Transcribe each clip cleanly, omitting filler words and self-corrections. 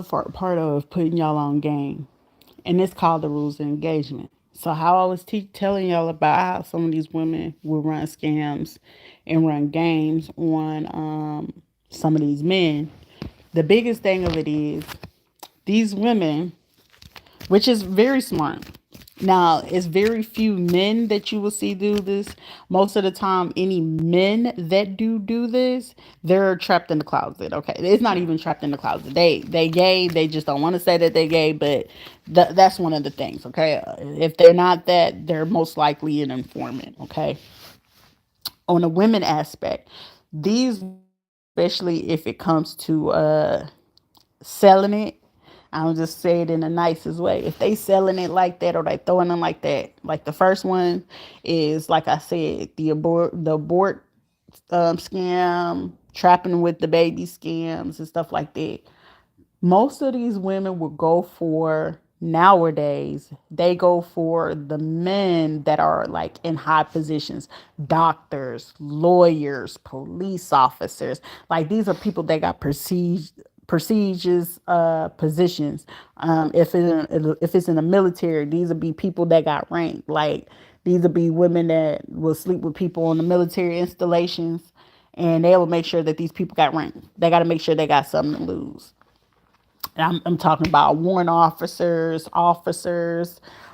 for part of putting y'all on game, and it's called the rules of engagement. So how I was telling y'all about how some of these women will run scams and run games on some of these men. The biggest thing of it is these women, which is very smart. Now, it's very few men that you will see do this. Most of the time, any men that do this, they're trapped in the closet. Okay, it's not even trapped in the closet. They gay. They just don't want to say that they gay, but that's one of the things. Okay, if they're not that, they're most likely an informant. Okay, on the women aspect, these women, especially if it comes to selling it. I'll just say it in the nicest way. If they selling it like that or they throwing them like that, like the first one is like I said, the abort scam, trapping with the baby scams and stuff like that. Most of these women will go for nowadays, they go for the men that are like in high positions, doctors, lawyers, police officers. Like these are people that got prestigious positions. If it's in the military, these would be people that got ranked. Like these would be women that will sleep with people on the military installations, and they will make sure that these people got ranked. They got to make sure they got something to lose. I'm talking about warrant officers.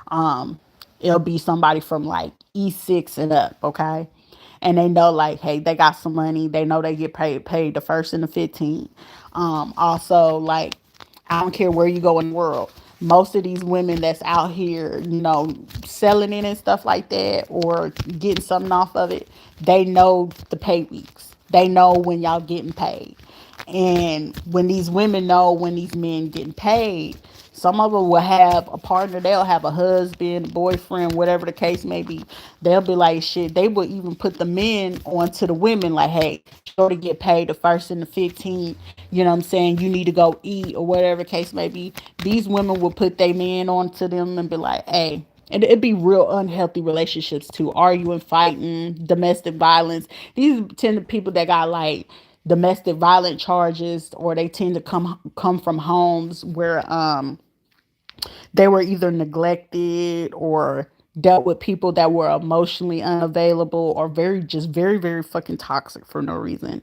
Um, it'll be somebody from like E6 and up, okay? And they know like, hey, they got some money. They know they get paid the first and the 15th. Also, like, I don't care where you go in the world. Most of these women that's out here, selling it and stuff like that or getting something off of it, they know the pay weeks. They know when y'all getting paid. And when these women know when these men getting paid, some of them will have a partner. They'll have a husband, boyfriend, whatever the case may be. They'll be like, shit. They will even put the men onto the women, like, hey, shorty get paid the first and the 15th. You know what I'm saying? You need to go eat or whatever the case may be. These women will put their men onto them and be like, hey. And it'd be real unhealthy relationships too, arguing, fighting, domestic violence. These tend to people that got like domestic violent charges, or they tend to come from homes where they were either neglected or dealt with people that were emotionally unavailable or very fucking toxic for no reason.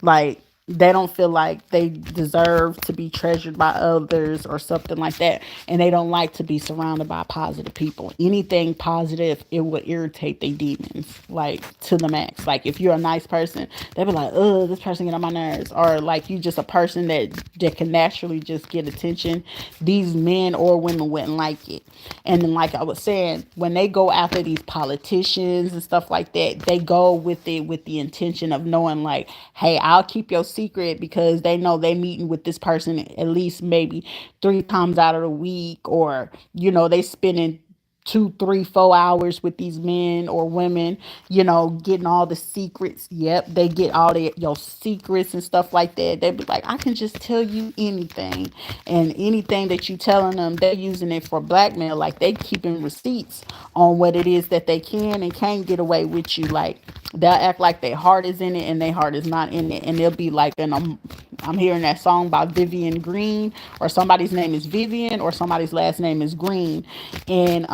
Like they don't feel like they deserve to be treasured by others or something like that, and they don't like to be surrounded by positive people. Anything positive, it would irritate their demons like to the max. Like if you're a nice person, they'll be like, oh, this person get on my nerves. Or like you just a person that can naturally just get attention, these men or women wouldn't like it. And then like I was saying, when they go after these politicians and stuff like that, they go with it with the intention of knowing like, hey, I'll keep your secret, because they know they meeting with this person at least maybe 3 times out of the week, or they spending 2, 3, 4 hours with these men or women, getting all the secrets. Yep, they get all your secrets and stuff like that. They be like, I can just tell you anything. And anything that you telling them, they're using it for blackmail. Like they keeping receipts on what it is that they can and can't get away with you. Like they'll act like their heart is in it and their heart is not in it. And they'll be like, I'm hearing that song by Vivian Green, or somebody's name is Vivian, or somebody's last name is Green. And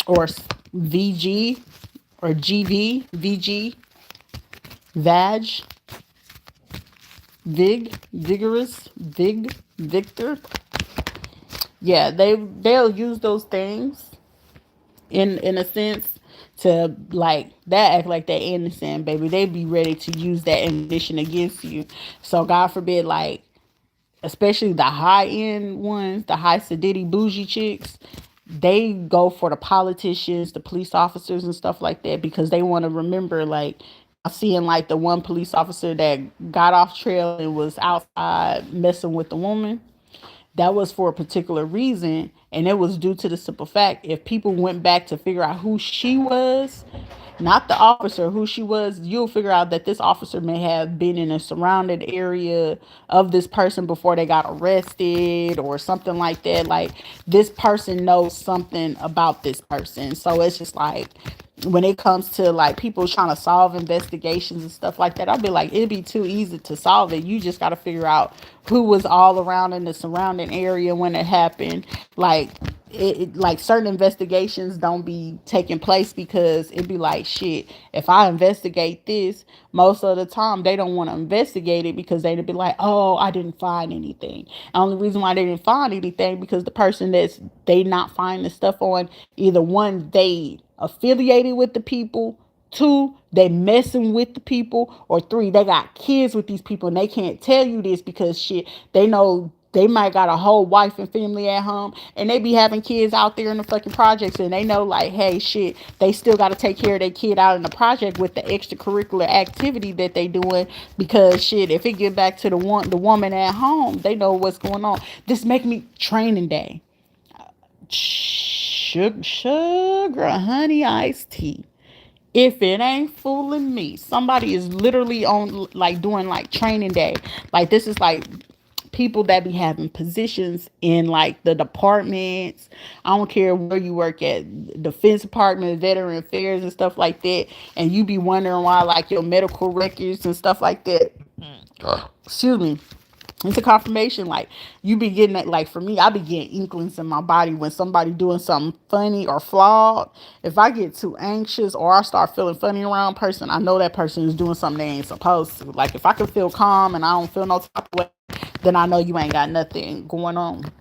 or VG or VG, Vag, Vigorous, Victor. Yeah, they'll use those things in a sense to like that, act like they're innocent, baby. They be ready to use that ammunition against you. So God forbid, like especially the high end ones, the high sedity bougie chicks, they go for the politicians, the police officers and stuff like that, because they want to remember like y'all seeing like the one police officer that got off trail and was outside messing with the woman. That was for a particular reason, and it was due to the simple fact, if people went back to figure out who she was, not the officer, who she was, you'll figure out that this officer may have been in a surrounded area of this person before they got arrested or something like that. Like this person knows something about this person. So it's just like when it comes to like people trying to solve investigations and stuff like that, I'd be like, it'd be too easy to solve it. You just got to figure out who was all around in the surrounding area when it happened. Like like certain investigations don't be taking place because it'd be like, shit, if I investigate this, most of the time they don't want to investigate it because they'd be like, oh, I didn't find anything. The only reason why they didn't find anything because the person that's they not finding stuff on, either one, they affiliated with the people, two, they messing with the people, or three, they got kids with these people and they can't tell you this because shit, they know they might got a whole wife and family at home and they be having kids out there in the fucking projects and they know like, hey, shit, they still got to take care of their kid out in the project with the extracurricular activity that they doing because shit, if it get back to the woman at home, they know what's going on. This make me training day. Sugar honey iced tea. If it ain't fooling me, somebody is literally on like doing like training day. Like this is like people that be having positions in like the departments. I don't care where you work at, Defense Department, Veteran Affairs and stuff like that. And you be wondering why like your medical records and stuff like that. Excuse me, it's a confirmation. Like you be getting that. Like for me, I be getting inklings in my body when somebody doing something funny or flawed. If I get too anxious or I start feeling funny around a person, I know that person is doing something they ain't supposed to. Like if I can feel calm and I don't feel no type of way, then I know you ain't got nothing going on.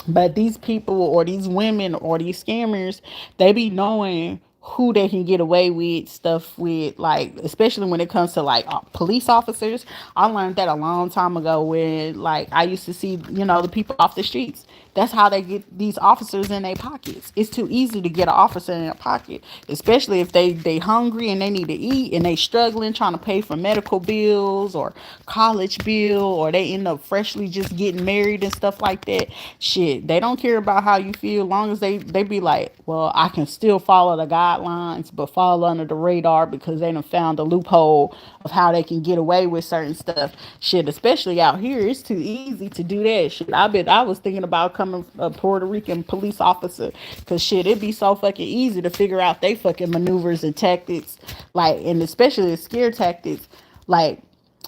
But these people or these women or these scammers, they be knowing who they can get away with stuff with, like especially when it comes to like police officers. I learned that a long time ago when like I used to see, the people off the streets. That's how they get these officers in their pockets. It's too easy to get an officer in their pocket, especially if they hungry and they need to eat and they struggling trying to pay for medical bills or college bill, or they end up freshly just getting married and stuff like that. Shit, they don't care about how you feel, long as they be like, well, I can still follow the guidelines but fall under the radar because they done found a loophole of how they can get away with certain stuff. Shit, especially out here, it's too easy to do that. Shit, I was thinking about coming a Puerto Rican police officer because shit, it'd be so fucking easy to figure out they fucking maneuvers and tactics, like, and especially the scare tactics, like,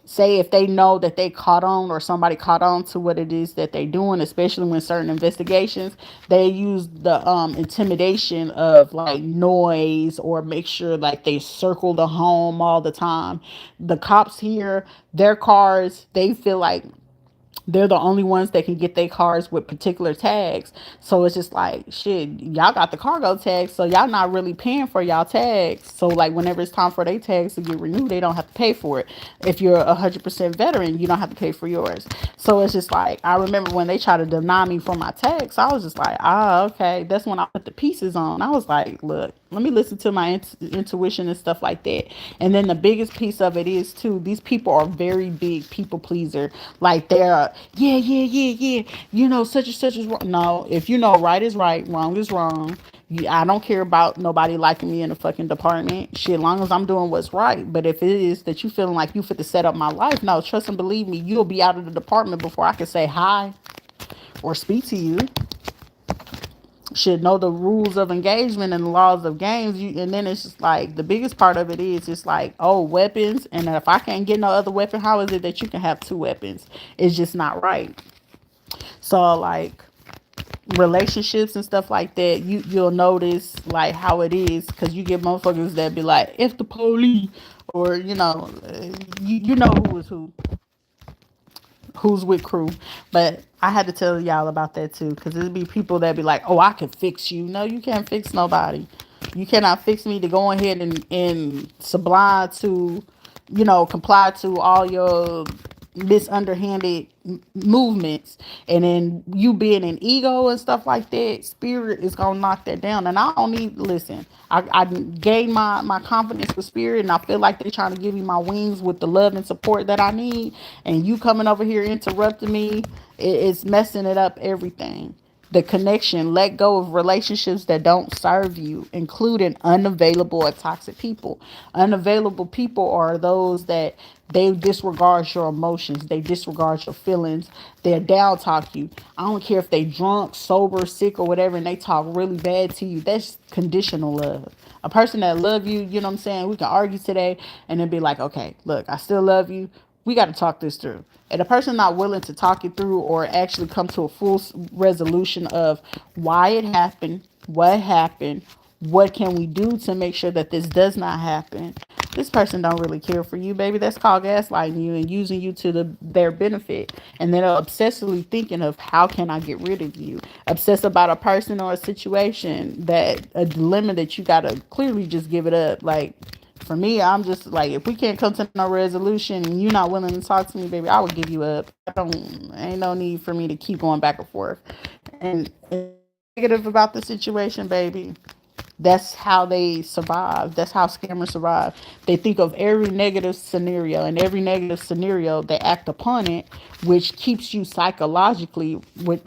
say if they know that they caught on or somebody caught on to what it is that they doing, especially when certain investigations, they use the intimidation of like noise, or make sure like they circle the home all the time. The cops here, their cars, they feel like they're the only ones that can get their cars with particular tags. So it's just like, shit, y'all got the cargo tags, so y'all not really paying for y'all tags. So like whenever it's time for their tags to get renewed, they don't have to pay for it. If you're 100% veteran, you don't have to pay for yours. So it's just like, I remember when they tried to deny me for my tags, I was just like, okay. That's when I put the pieces on. I was like, look, let me listen to my intuition and stuff like that. And then the biggest piece of it is too, these people are very big people pleaser. Like they're, yeah. Such and such is wrong. No, if you know right is right, wrong is wrong. I don't care about nobody liking me in the fucking department. Shit, long as I'm doing what's right. But if it is that you feeling like you fit to set up my life, no, trust and believe me, you'll be out of the department before I can say hi or speak to you. Should know the rules of engagement and the laws of games. And then it's just like the biggest part of it is just like, oh, weapons. And if I can't get no other weapon, how is it that you can have two weapons? It's just not right. So like relationships and stuff like that, you'll notice like how it is, because you get motherfuckers that be like, if the police, or you know who is who's with crew. But I had to tell y'all about that too, because it'd be people that be like, oh, I can fix you. No, you can't fix nobody. You cannot fix me to go ahead and sublime to, comply to all your misunderhanded movements. And then you being an ego and stuff like that, spirit is gonna knock that down. And I don't need, listen, I gained my confidence with spirit, and I feel like they're trying to give me my wings with the love and support that I need. And you coming over here interrupting me, it's messing it up everything. The connection, let go of relationships that don't serve you, including unavailable or toxic people. Unavailable people are those that They disregard your emotions. They disregard your feelings. They'll down talk you. I don't care if they drunk, sober, sick, or whatever, and they talk really bad to you. That's conditional love. A person that love you, you know what I'm saying? We can argue today and then be like, okay, look, I still love you. We got to talk this through. And a person not willing to talk it through or actually come to a full resolution of why it happened, what happened, what can we do to make sure that this does not happen, this person don't really care for you, baby. That's called gaslighting you and using you to their benefit. And then obsessively thinking of how can I get rid of you. Obsess about a person or a situation, that a dilemma that you gotta clearly just give it up. Like, for me, I'm just like, if we can't come to no resolution and you're not willing to talk to me, baby, I would give you up. I don't, ain't no need for me to keep going back and forth. And negative about the situation, baby. That's how they survive. That's how scammers survive. They think of every negative scenario, and every negative scenario they act upon it, which keeps you psychologically with,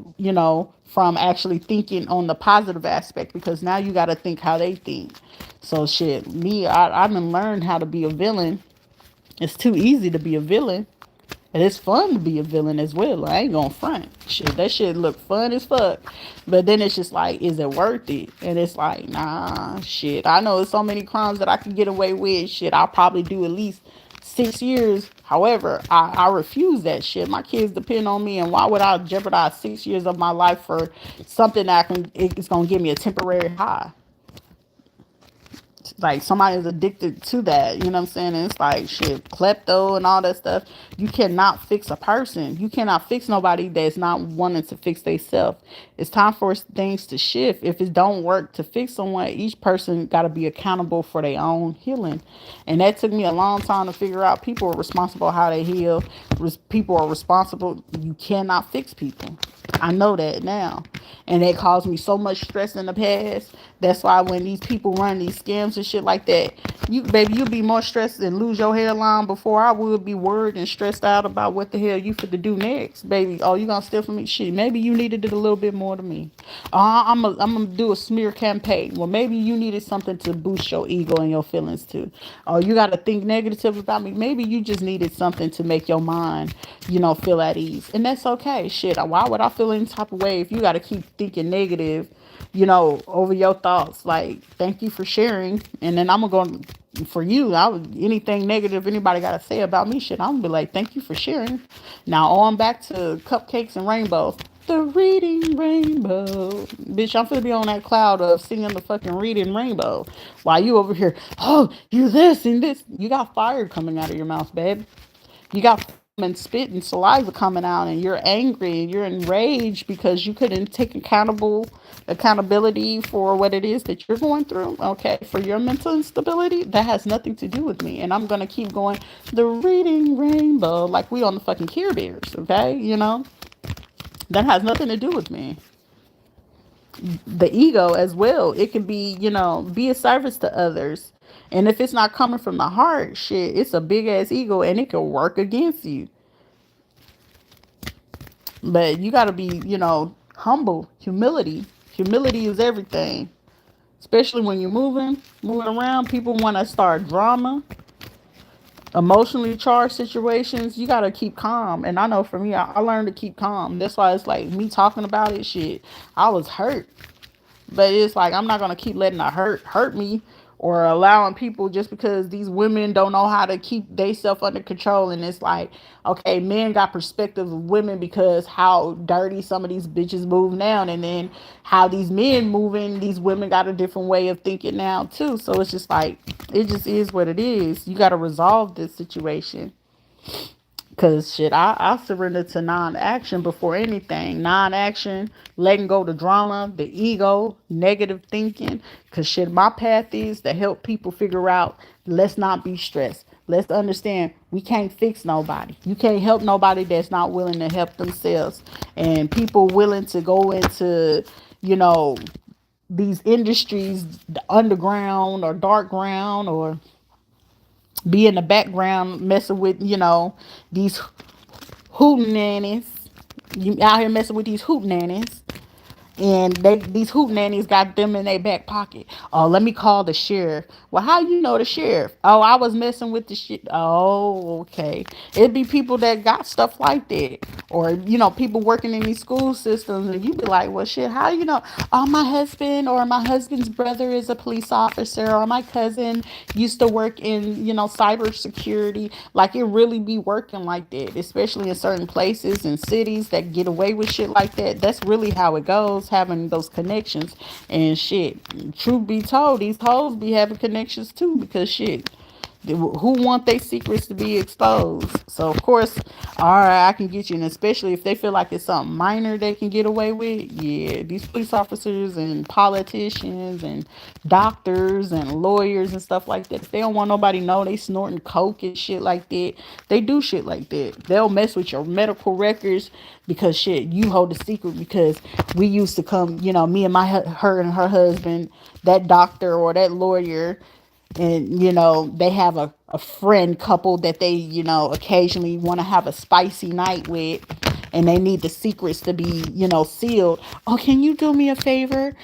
from actually thinking on the positive aspect, because now you got to think how they think. So shit, me, I done learned how to be a villain. It's too easy to be a villain. And it's fun to be a villain as well. I ain't gonna front. Shit, that shit look fun as fuck. But then it's just like, is it worth it? And it's like, nah, shit. I know there's so many crimes that I can get away with. Shit, I'll probably do at least 6 years. However, I refuse that shit. My kids depend on me, and why would I jeopardize 6 years of my life for something that it's gonna give me a temporary high? Like, somebody's addicted to that, you know what I'm saying? And it's like shit, klepto and all that stuff. You cannot fix a person. You cannot fix nobody that's not wanting to fix themselves. It's time for things to shift. If it don't work to fix someone, each person got to be accountable for their own healing. And that took me a long time to figure out. People are responsible how they heal. People are responsible. You cannot fix people. I know that now. And it caused me so much stress in the past. That's why when these people run these scams and shit like that, you'll be more stressed and lose your hairline before I would be worried and stressed out about what the hell you finna do next, baby. Oh, you gonna steal from me? Shit, maybe you needed it a little bit more than me. I'm gonna do a smear campaign. Well, maybe you needed something to boost your ego and your feelings too. Oh, you gotta think negative about me. Maybe you just needed something to make your mind, feel at ease. And that's okay. Shit, why would I feel any type of way if you gotta keep thinking negative, over your thoughts? Like, thank you for sharing. And then I'm gonna go for you. Anything negative anybody gotta say about me, shit, I'm gonna be like, thank you for sharing. Now on back to cupcakes and rainbows. The reading rainbow. Bitch, I'm finna be on that cloud of singing the fucking reading rainbow. While you over here, oh, you this and this. You got fire coming out of your mouth, babe. You got and spit and saliva coming out, and you're angry and you're enraged because you couldn't take accountability for what it is that you're going through. Okay, for your mental instability, that has nothing to do with me. And I'm gonna keep going the reading rainbow like we on the fucking Care Bears. Okay, that has nothing to do with me. The ego as well, it can be, be a service to others. And if it's not coming from the heart, shit, it's a big ass ego and it can work against you. But you got to be, humble. Humility is everything. Especially when you're moving around. People want to start drama, emotionally charged situations. You got to keep calm. And I know for me, I learned to keep calm. That's why it's like me talking about it, shit, I was hurt. But it's like, I'm not going to keep letting the hurt me, or allowing people, just because these women don't know how to keep themselves under control. And it's like, okay, men got perspective of women because how dirty some of these bitches move now. And then how these men moving, these women got a different way of thinking now too. So it's just like, it just is what it is. You got to resolve this situation. Cause shit, I surrender to non-action before anything. Non-action, letting go the drama, the ego, negative thinking. Cause shit, my path is to help people figure out, let's not be stressed. Let's understand we can't fix nobody. You can't help nobody that's not willing to help themselves. And people willing to go into, these industries, the underground or dark ground, or be in the background messing with, these hoot nannies. You out here messing with these hoot nannies. And these hoot nannies got them in their back pocket. Oh, let me call the sheriff. Well, how you know the sheriff? Oh, I was messing with the shit. Oh, okay. It'd be people that got stuff like that, or people working in these school systems, and you be like, well, shit, how you know? Oh, my husband or my husband's brother is a police officer, or my cousin used to work in cybersecurity. Like, it really be working like that, especially in certain places and cities that get away with shit like that. That's really how it goes, having those connections and shit. Truth be told, these hoes be having connections too, because shit, who want their secrets to be exposed? So of course, all right, I can get you, and especially if they feel like it's something minor they can get away with. Yeah, these police officers and politicians and doctors and lawyers and stuff like that, if they don't want nobody know they snorting coke and shit like that, they do shit like that. They'll mess with your medical records because shit, you hold a secret. Because we used to come, me and her and her husband, that doctor or that lawyer, and they have a friend couple that they occasionally want to have a spicy night with, and they need the secrets to be sealed. Oh, can you do me a favor?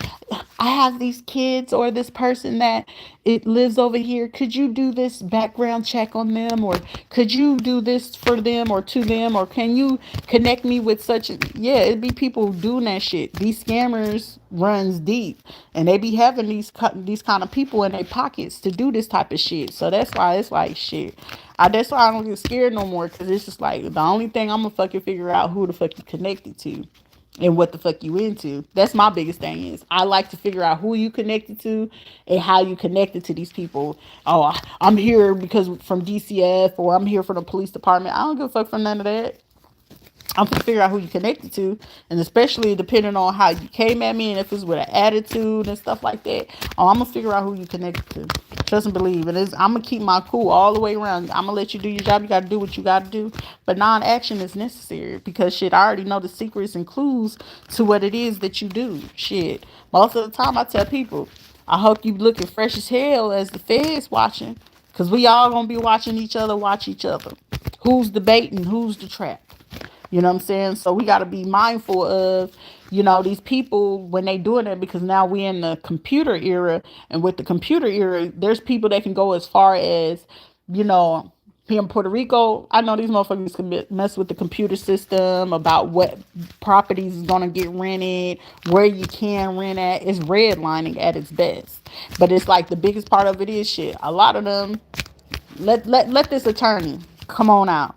I have these kids, or this person that it lives over here. Could you do this background check on them, or could you do this for them or to them, or can you connect me with such a, yeah, it'd be people doing that shit. These scammers runs deep, and they be having these kind of people in their pockets to do this type of shit. So that's why it's like shit. That's why I don't get scared no more, because it's just like the only thing I'm gonna fucking figure out who the fuck you connected to and what the fuck you into. That's my biggest thing. Is I like to figure out who you connected to and how you connected to these people. Oh, I'm here because from DCF, or I'm here for the police department. I don't give a fuck for none of that. I'm gonna figure out who you connected to, and especially depending on how you came at me, and if it's with an attitude and stuff like that. Oh, I'm gonna figure out who you connected to. Trust and believe. I'm gonna keep my cool all the way around. I'm gonna let you do your job. You gotta do what you gotta do, but non-action is necessary, because shit, I already know the secrets and clues to what it is that you do. Shit, most of the time I tell people, I hope you looking fresh as hell as the feds watching, cause we all gonna be watching each other watch each other. Who's the bait and who's the trap? You know what I'm saying? So we got to be mindful of, these people when they doing it, because now we in the computer era. And with the computer era, there's people that can go as far as, you know, here in Puerto Rico, I know these motherfuckers can mess with the computer system about what properties is going to get rented, where you can rent at. It's redlining at its best. But it's like the biggest part of it is shit. A lot of them, let this attorney come on out.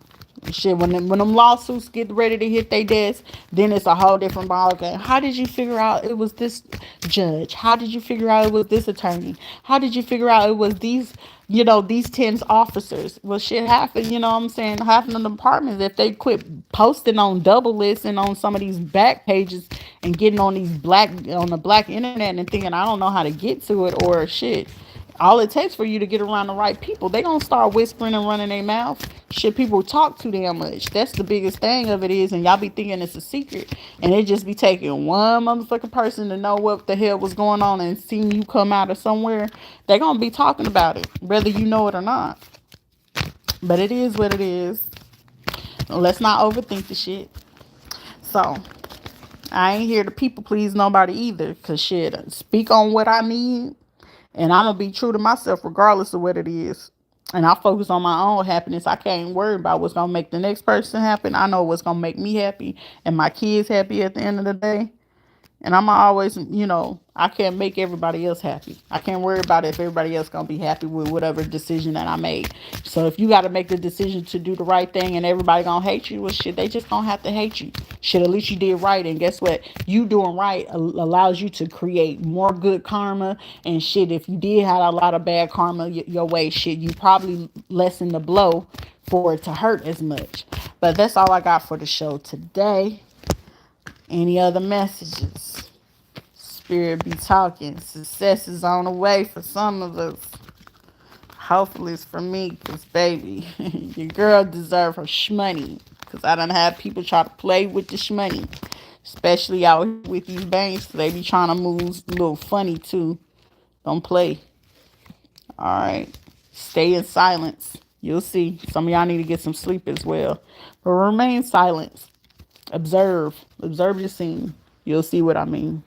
Shit, when them lawsuits get ready to hit their desk, then it's a whole different ball game. How did you figure out it was this judge? How did you figure out it was this attorney? How did you figure out it was these 10 officers? Well, shit happened, you know what I'm saying? Half of the departments, if they quit posting on double lists and on some of these back pages and getting on the black internet and thinking I don't know how to get to it, or shit, all it takes for you to get around the right people, they gonna start whispering and running their mouth. Shit, people talk too damn much. That's the biggest thing of it is, and y'all be thinking it's a secret, and it just be taking one motherfucking person to know what the hell was going on and seeing you come out of somewhere. They gonna be talking about it, whether you know it or not. But it is what it is. Let's not overthink the shit. So I ain't here to people please nobody either, cause shit, speak on what I need, and I'm gonna be true to myself regardless of what it is. And I focus on my own happiness. I can't worry about what's gonna make the next person happy. I know what's gonna make me happy and my kids happy at the end of the day. And I'm always, I can't make everybody else happy. I can't worry about if everybody else gonna be happy with whatever decision that I made. So if you got to make the decision to do the right thing and everybody gonna hate you, well, shit, they just gonna have to hate you. Shit, at least you did right. And guess what? You doing right allows you to create more good karma. And shit, if you did have a lot of bad karma your way, shit, you probably lessen the blow for it to hurt as much. But that's all I got for the show today. Any other messages? Spirit be talking. Success is on the way for some of us. Hopefully it's for me, because, baby, your girl deserve her shmoney. Because I done had people try to play with the shmoney. Especially out here with these banks. They be trying to move a little funny, too. Don't play. Alright. Stay in silence. You'll see. Some of y'all need to get some sleep as well. But remain silent. Observe your scene. You'll see what I mean.